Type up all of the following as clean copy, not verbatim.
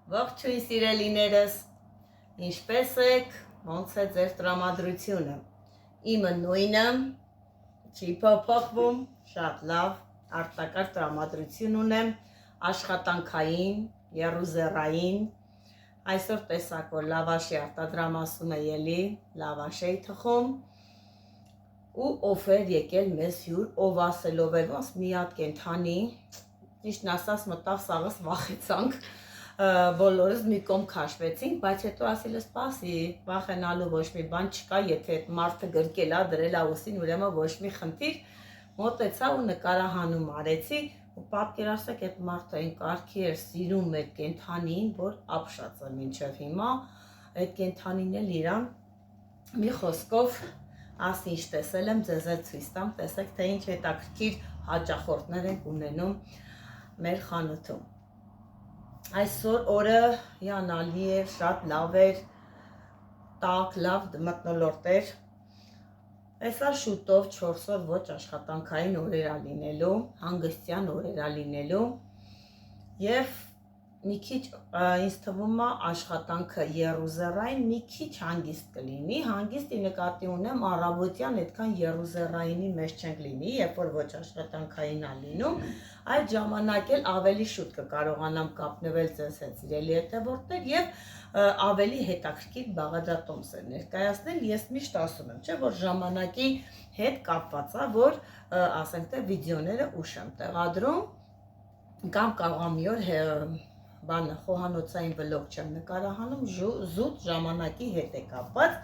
Ողջույն սիրելիներս, ինչպես եք, ոնց է ձեր տրամադրությունը, իմը նույնը, չի փոփոխվում, շատ լավ, արտակարգ տրամադրություն ունեմ, աշխատանքային, եռուզեռային, այսօր տեսակ, որ լավաշի արտադրամասում է ելի, լավաշ էի թխում, ու ով էր եկել մեզ հյուր, ով ասելով էր, ոնց մի հատ կենդանի, ճիշտն ասած մտավ սաղս վախեցանք, բոլորս մի կողմ քաշվեցինք, բայց հետո ասել է սպասի, վախենալու ոչ մի բան չկա, եթե այդ մարդը գրկել է, դրել ուսին, ուրեմն ոչ մի խնդիր, մոտեցա ու նկարահանում արեցի, ու պատկերացրեք այդ մարդը այն կարգի էր սիրում այդ կենդանին, որ ապշած է մինչև հիմա, այդ կենդանին էլ իրան մի խոսքով ասի ինչ տեսել եմ, ձեզ էլ ցույց տամ, տեսեք թե ինչ հետաքրքիր հաճախորդներ ենք ունենում մեր խանութում։ Այսօր օրը հիանալի էր, շատ լավ էր, տաք, լավ մթնոլորտ էր, այսա շուտով 4 օր ոչ աշխատանքային օրեր ա լինելու, հանգստյան օրեր ա լինելու և մի քիչ ինձ թվում է աշխատանքը եռուզեռային մի քիչ հանգիստ կլինի, հանգիստի նկատի ունեմ առավոտյան այդքան եռուզեռայինի մեջ չենք լինի, երբ որ ոչ աշխատանքային ա լինում, այդ ժամանակ էլ ավելի շուտ կկարողանամ կապնվել ձեզ հետ սիրելի հետևորդներ և ավելի հետաքրքիր բաղադրատոմսեր ներկայացնել, ես միշտ ասում եմ, չէ, որ ժամանակի հետ կապված է, որ ասենք թե վիդեոները ուշ եմ տեղադրում, կամ կարող մի օր բանը խոհանոցային վլոգ չեմ նկարահանում, զուտ ժամանակի հետ է կապված,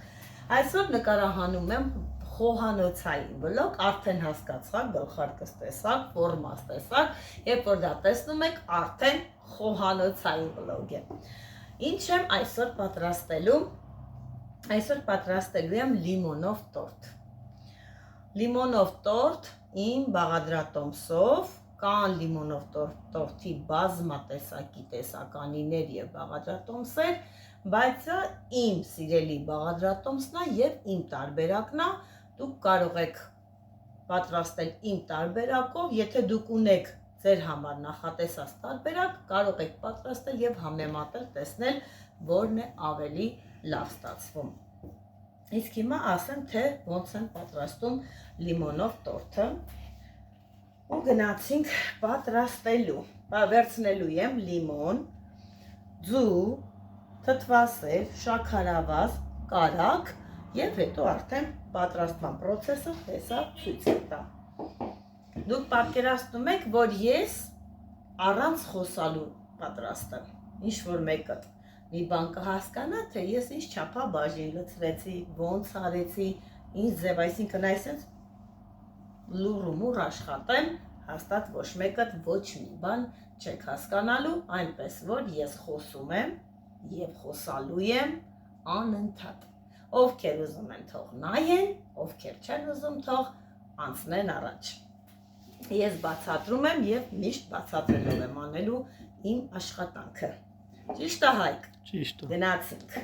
այսօր նկարահանում եմ խոհանոցային վլոգ, արդեն հասկացաք, գլխարկս տեսաք, ֆորմաս տեսաք, երբ որ դա տեսնում եք, արդեն խոհանոցային վլոգ է։ Ինչ եմ այսօր պատրաստելու, այսօր պատրաստելու եմ լիմոնով տորտ։ Լիմոնով տորտ իմ բաղադրատոմսով, կան լիմոնով տորտի բազմատեսակի տեսականիներ և բաղադրատոմսեր, բայց իմ սիրելի բաղադրատոմսն է և իմ տարբերակն է, դուք կարող եք պատրաստել իմ տարբերակով, եթե դուք ունեք ձեր համար նախատեսած տարբերակ, կարող եք պատրաստել և համեմատել, տեսնել, որն է ավելի լավ ստացվում։ Իսկ հիմա ասեմ, թե ոնց եմ պատրաստում լիմոնով տորտը, ու գնացինք պատրաստելու, վերցնելու եմ լիմոն, ձու, թթվասեր, շաքարավազ, կարագ և հետո արդեն պատրաստման պրոցեսը հեսա ցույց տա։ Դուք պատկերացնում եք, որ ես առանց խոսալու պատրաստեմ, ինչ որ մեկը մի բան կհասկանա, թե ես ինչ չափաբաժին լցրեցի, ոնց արեցի, ինչ ձև, այսինքն այսպես լուռ ու մուռ աշխատեմ, հաստատ ոչ մեկը ոչ մի բան չեք հասկանալու, այնպես որ ես խոսում եմ և խոսալու եմ անընդհատ։ Ովքեր ուզում են թող նայեն, ովքեր չեն ուզում թող անցնեն առաջ։ Ես բացատրում եմ և միշտ բացատրելով եմ անելու իմ աշխատանքը։ Ճիշտ է Հայկ։ Ճիշտ է։ Գնացինք։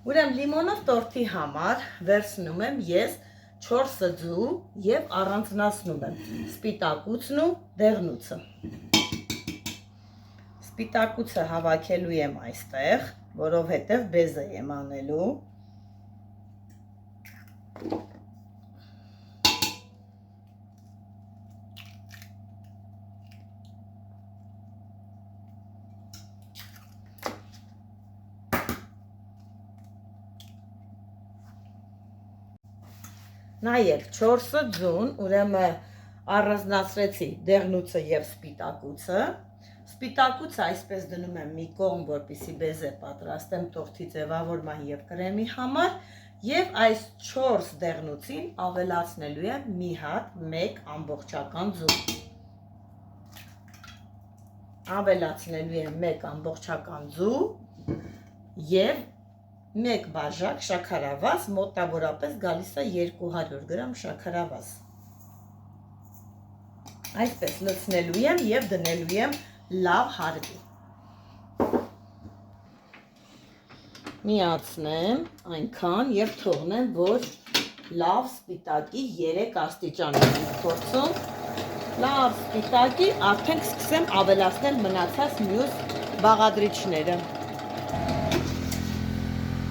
Ուրեմն լիմոնով տորտի համար վերցնում եմ ես 4 ձու և առանձնացնում եմ սպիտակուցն ու դեղնուցը։ Սպիտակուցը հավաքելու եմ այստեղ, որովհետև բեզե եմ անելու։ Նայեք, 4 ձուն, ուրեմն առանձնացրեցի դեղնուցը և սպիտակուցը, սպիտակուցը այսպես դնում եմ մի կողմ, որպեսզի բեզե պատրաստեմ տորտի ձևավորման և կրեմի համար, և այս 4 դեղնուցին ավելացնելու եմ մի հատ 1 ամբողջական ձու։ Ավելացնելու եմ 1 ամբողջական ձու և 1 բաժակ շաքարավազ, մոտավորապես գալիս է 200 գրամ շաքարավազ։ Այսպես լցնելու եմ և դնելու եմ լավ հարգի։ Միացնեմ այնքան և թողնեմ, որ լավ սպիտակի 3 աստիճան եմ փորձում, լավ սպիտակի, արդեն կսկսեմ ավելացնել մնացած մյուս բաղադրիչները։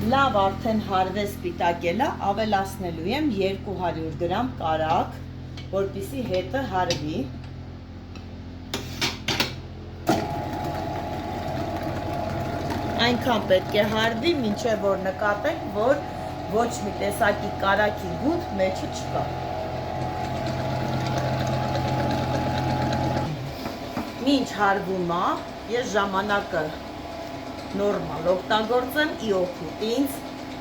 լավ արդեն հարվես սպիտակել է, ավելացնելու եմ 200 գրամ կարագ, որպեսզի հետը հարվի։ Այնքան պետք է հարվի, մինչև որ նկատենք, որ ոչ մի տեսակի կարագի գութ մեջը չկա։ Մինչ հարվում է, ես ժամանակը նորմալ օգտագործեմ ի օգուտ ինձ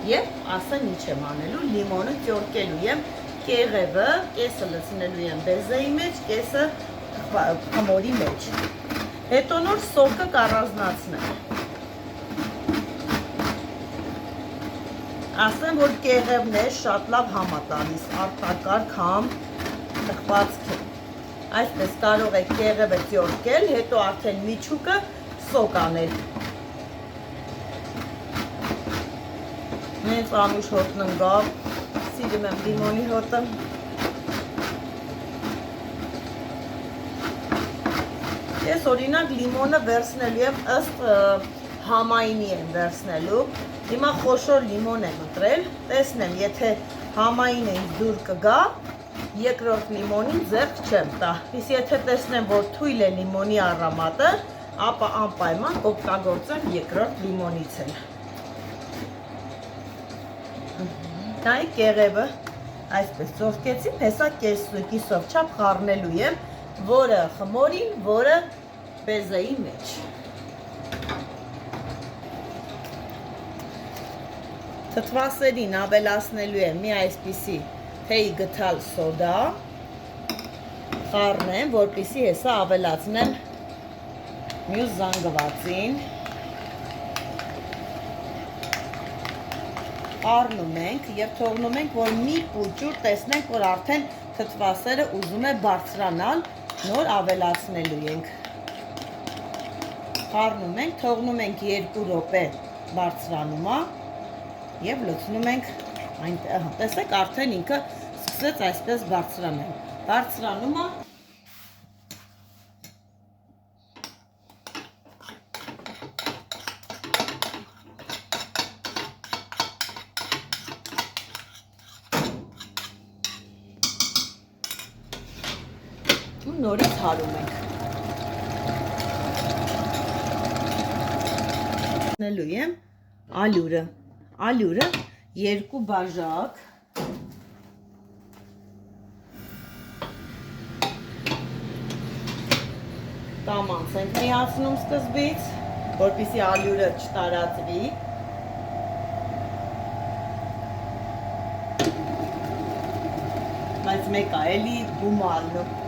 եւ ասեմ ինչ եմ անելու, լիմոնը ճորկելու եմ, կեղևը կեսը լցնելու եմ բեզեի մեջ, կեսը խմորի մեջ։ Հետո նոր սոկը կառանձնացնեմ։ Ասեմ, որ կեղևն է շատ լավ համ է տալիս, արտակարգ համ թխվածք է։ Այսպես կարող եք կեղևը ճորկել, հետո արդեն միջուկը սոկ անել։ Հենց անուշ հոտն ընկավ, սիրում եմ լիմոնի հոտը։ Ես օրինակ լիմոնը վերցնելու եմ ըստ համայնի եմ վերցնելու։ Հիմա խոշոր լիմոն եմ ընտրել, տեսնեմ, եթե համայինը ինձ դուր կգա, երկրորդ լիմոնին ձեռք չեմ տա։ Իսկ եթե տեսնեմ, որ թույլ է լիմոնի առամատը, ապա անպայման օգտագործեմ երկրորդ լիմոնից էլ։ Նայ կեղևը այսպես ծորկեցին, հեսա կիսով չափ խառնելու եմ, որը խմորին, որը բեզեի մեջ։ Թթվասերին ավելացնելու եմ մի այսպիսի թեյ գթալ սոդա, խառնեմ, որպեսզի հեսա ավելացնեմ մյուս զանգվածին։ Խառնում ենք և թողնում ենք, որ մի փուճուր տեսնենք, որ արդեն թթվասերը ուզում է բարձրանալ, նոր ավելացնելու ենք։ Խառնում ենք, թողնում ենք 2 րոպե բարձրանում է և լցնում ենք այնտեղ։ Տեսեք, արդեն ինքը սկսեց այսպես բարձրանալ։ Բարձրանում է։ Նորից հարում ենք։ Նելու եմ ալյուրը։ Ալյուրը 2 բաժակ։ Կամանց ենք միացնում սկզբից, որպեսզի ալյուրը չտարածվի։ Բայց մեկը էլի գումալն։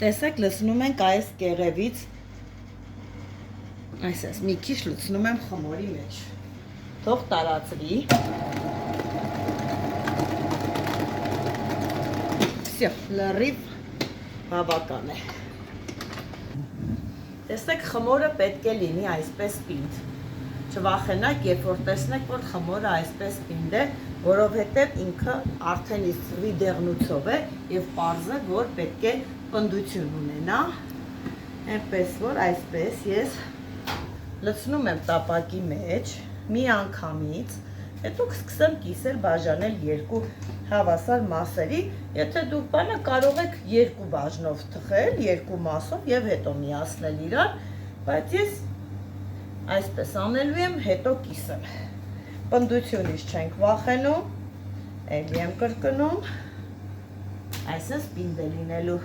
Տեսեք, լցնում ենք այս կեղևից, այսպես մի քիչ լցնում եմ խմորի մեջ, թող տարածվի։ Всё, լրիվ բավական է։ Տեսեք, խմորը պետք է լինի այսպես պինդ։ Չվախենաք, երբ որ տեսնեք, որ խմորը այսպես պինդ է, որովհետև ինքը արդեն իսկ ծրի դեղնուցով է և պարզ է, որ պետք է պնդություն ունենա, այնպես որ այսպես ես լցնում եմ տապակի մեջ մի անգամից, հետո կսկսեմ կիսել բաժանել 2 հավասար մասերի, եթե դուք բանը կարող եք 2 բաժնով թխել, 2 մասով և հետո միացնել իրար, բայց ես այսպես անելու եմ, հետո կիսել։ Պնդությունից չենք վախենում, էլի եմ կրկնում, այսպես պինդ է լինելու։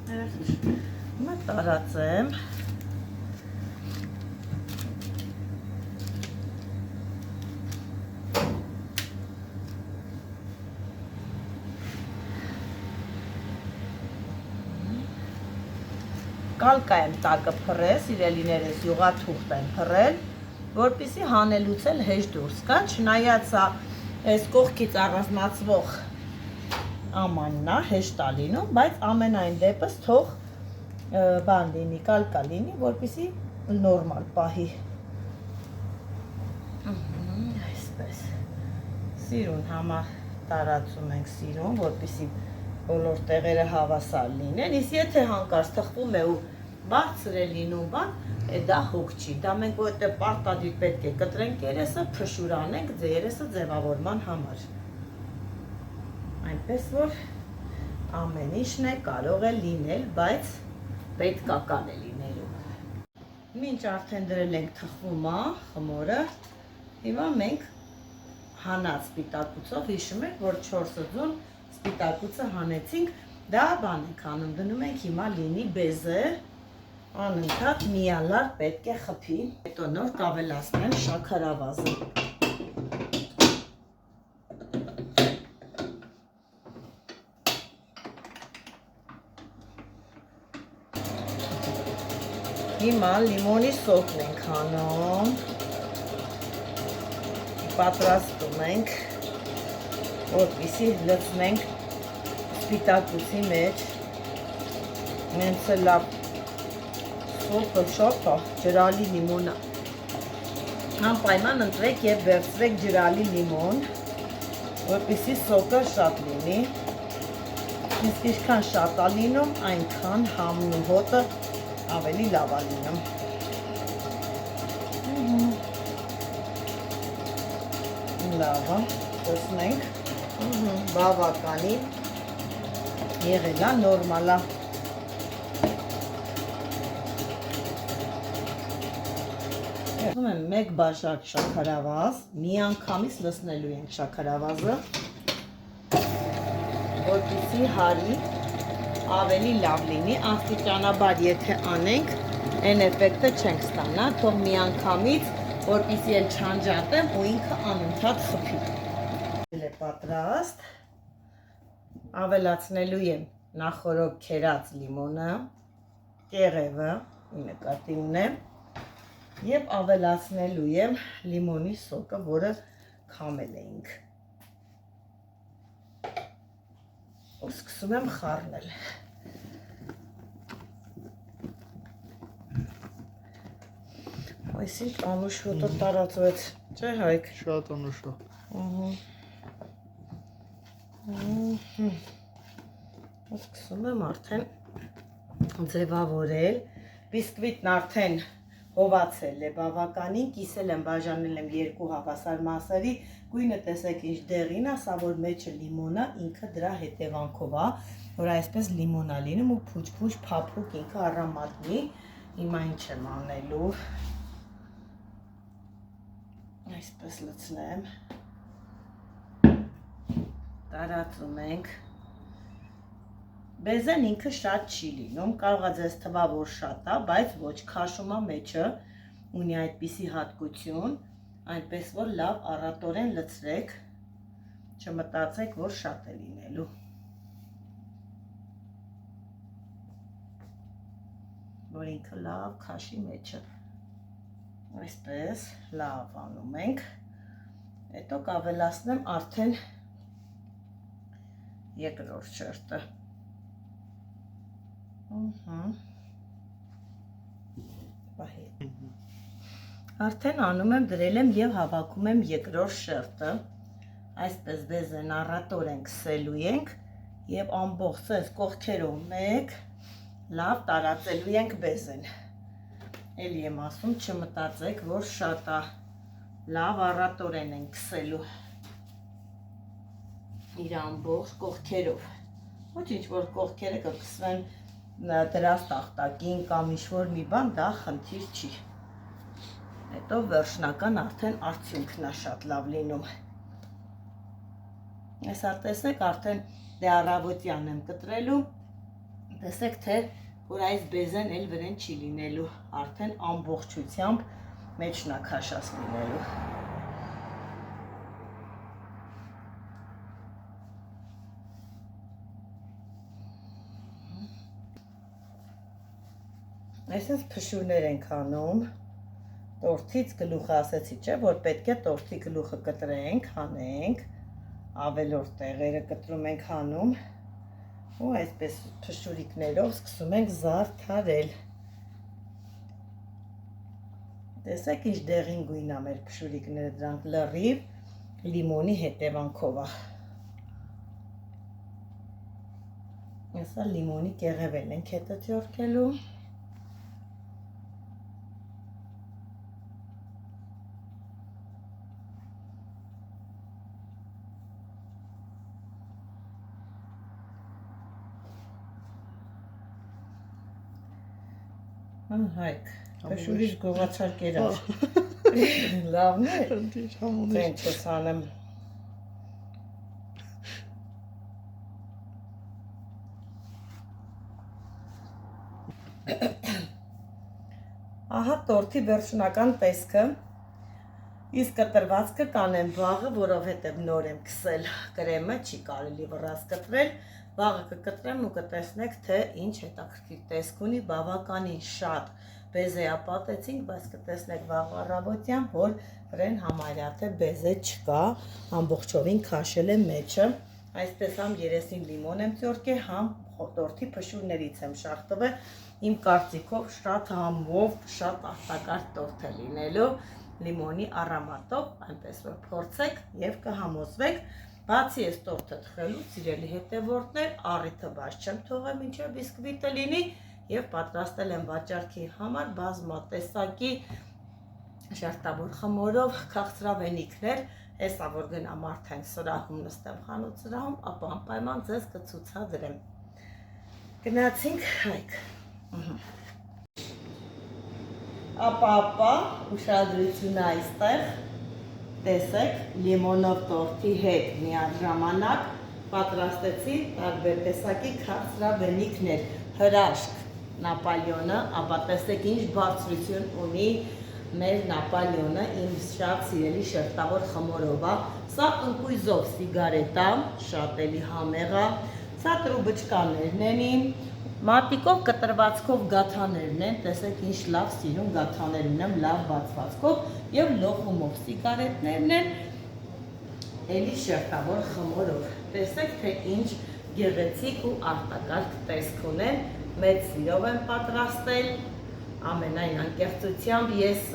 Հիմա տարածեմ։ Կալկա եմ տակը փռել, սիրելիներս, յուղաթուղթ եմ փռել, որպեսզի հանելուց էլ հեշտ դուրս գա, չնայած այս կողքից առանձնացվող ամանն է, հեշտ է լինում, բայց ամենայն դեպս թող բան լինի, կալկա լինի, որպեսզի նորմալ պահի։ Այսպես սիրուն համար տարածում ենք սիրուն, որպեսզի բոլոր տեղերը հավասար լինեն, իսկ եթե հանկարծ թխվում է ու բարձր է լինում բան, դա հոգ չի, դա մենք որտեղ պարտադիր պետք է կտրենք երեսը, փշուր անենք երեսը ձևավորման համար, այնպես որ ամեն ինչն է կարող է լինել, բայց պետքական է լինելու, մինչ արդեն դրել ենք թխվումա խմորը, հիմա մենք հանած սպիտակուցով հիշում եք, որ 4 ձուն սպիտակուցը հանեցինք, դա բան ենք անում, դնում ենք հիմա լինի բեզը, անընդհատ միալար պետք է խփի, հետո նոր կավելացնեմ շաքարավազը։ Հիմա լիմոնի սոկն ենք հանում, պատրաստում ենք, որպեսզի լցնենք սպիտակուցի մեջ, նենց լավ սոկը շատ է, ջրալի լիմոնը, անպայման ընտրեք և վերցրեք ջրալի լիմոն, որպեսզի սոկը շատ լինի, իսկ ինչքան շատ է լինում, այնքան համն ու հոտը ավելի լավ է լինում։ Լավ է, տեսնենք, բավականի եղել է, նորմալ է։ Ուզում եմ մեկ բաժակ շաքարավազ, միանգամից լցնելու ենք շաքարավազը, որպեսզի հարի ավելի լավ լինի, աստիճանաբար եթե անենք, այն էֆեկտը չենք ստանա, թող միանգամից, որպեսզի էլ չանջատեմ ու ինքը անընդհատ խփի։ Է պատրաստ, ավելացնելու եմ նախորդ քերած լիմոնը, կեղևը, նկատի ունեմ, և ավելացնելու եմ լիմոնի սոկը, որը քամել էինք։ Ու սկսում եմ խառնել։ Այս ինչ անուշ հոտը տարածվեց, չէ Հայկ։ Շատ անուշ է։ Սկսում եմ արդեն ձևավորել, բիսկվիտն արդեն հովացել է բավականին, կիսել եմ, բաժանել եմ 2 հավասար մասերի, գույնը տեսեք ինչ դեղին է, սա որ մեջը լիմոնը, ինքը դրա հետևանքով է, որ այսպես լիմոն է լինում ու փուչ-փուչ փափուկ ինքը առամատնի, հիմա ինչ եմ անելու, այսպես լցնեմ, տարածում ենք, բեզեն ինքը շատ չի լինում, կարող է ձեզ թվա, որ շատ է, բայց ոչ, քաշում է մեջը, ունի այդպիսի հատկություն, այնպես որ լավ առատորեն լցրեք, չմտածեք, որ շատ է լինելու։ Որ ինքը լավ քաշի մեջը, այսպես լավ անում ենք, հետո կավելացնեմ արդեն երկրորդ շերտը։ Արդեն անում եմ, դրել եմ և հավաքում եմ երկրորդ շերտը, այսպես բեզեն առատորեն քսելու ենք և ամբողջ այս կողքերով մեկ լավ տարածելու ենք բեզեն, էլի եմ ասում, չմտածեք, որ շատ է, լավ առատորեն ենք քսելու իր ամբողջ կողքերով, ոչ ինչ որ կողքերը կքսվեն դրած տախտակին կամ ինչ-որ մի բան, դա խնդիր չի, հետո վերջնական արդեն արդյունքն է շատ լավ լինում, այսա տեսեք արդեն դե առավոտյան եմ կտրելու, տեսեք թե որ այս բեզեն էլ վրեն չի լինելու, արդեն ամբողջությամբ մեջն է քաշած լինելու։ Այսպես փշուրներ ենք անում, տորթից գլուխը ասեցի, չէ, որ պետք է տորթի գլուխը կտրենք, հանենք, ավելորդ տեղերը կտրում ենք հանում, ու այսպես փշուրիկներով սկսում ենք զարդարել։ Տեսեք ինչ դեղին գույն է մեր փշուրիկները, դրանք լրիվ լիմոնի հետևանքով է։ Հեսա լիմոնի կեղևեն ենք հետը ճորքելու։ Հայք, փշուրից գողացար կերար։ Լավն է։ Ինչ ես անեմ։ Ահա տորթի վերջնական տեսքը։ Իսկ կտրվածքը կանեմ վաղը, որովհետև նոր եմ քսել կրեմը, չի կարելի վռած կտրել։ Վաղը կկտրեմ ու կտեսնեք, թե ինչ հետաքրքիր տեսք ունի, բավականին շատ բեզե ապատեցինք, բայց կտեսնեք վաղ առավոտյան, որ վրեն համարյա թե բեզե չկա, ամբողջովին քաշել է մեջը, այսպես համ երեսին լիմոն եմ ծորկել, համ տորթի փշուրներից եմ շախտվել, իմ կարծիքով շատ համով, շատ արտակարգ տորթ է լինելու լիմոնի առամատով, այնպես որ փորձեք եւ կհամոզվեք։ Բացի այս տորթը թխելու, սիրելի հետևորդներ, առիթը բաց չեմ թողել մինչև բիսկվիտը լինի եւ պատրաստել եմ վաճառքի համար բազմատեսակի շերտավոր խմորով քաղցրավենիքներ, հեսա որ գնամ արդեն սրահում նստեմ խանութ սրահում, ապա անպայման ձեզ կցուցադրեմ։ Գնացինք Հայք։ Ապա, ուշադրությունը այստեղ։ Տեսեք, լիմոնով տորթի հետ միաժամանակ պատրաստեցի տարբեր տեսակի քաղցրավենիքներ, հրաշք Նապոլեոնը, ապա տեսեք ինչ բարձրություն ունի մեր Նապոլեոնը, իմ շատ սիրելի շերտավոր խմորով է, սա ընկույզով սիգարետ է, շատ էլի համեղ է, սա տրուբչկաներն են իմ, մատիկով կտրվածքով գաթաներն են, տեսեք ինչ լավ սիրուն գաթաներ ունեմ, լավ բացվածքով եւ լոխումով սիգարետներն են, էլի շերտավոր խմորով, տեսեք թե ինչ գեղեցիկ ու արտակարգ տեսք ունեն, մեծ սիրով եմ պատրաստել, ամենայն անկեղծությամբ ես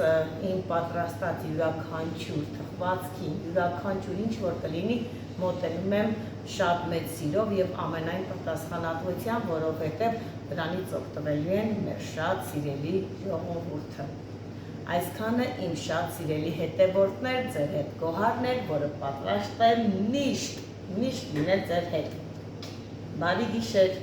իմ պատրաստած յուրաքանչյուր թխվածքին, յուրաքանչյուր ինչ որ կլինի, մոտենում եմ շատ մեծ սիրով եւ ամենայն պատասխանատվությամբ, որովհետեւ դրանից օգտվելու են մեր շատ սիրելի ժողովուրդը։ Այսքանը իմ շատ սիրելի հետևորդներ, ձեր հետ գոհարներ, որը պատրաստ եմ միշտ լինել ձեր հետ։ Բարի գիշեր։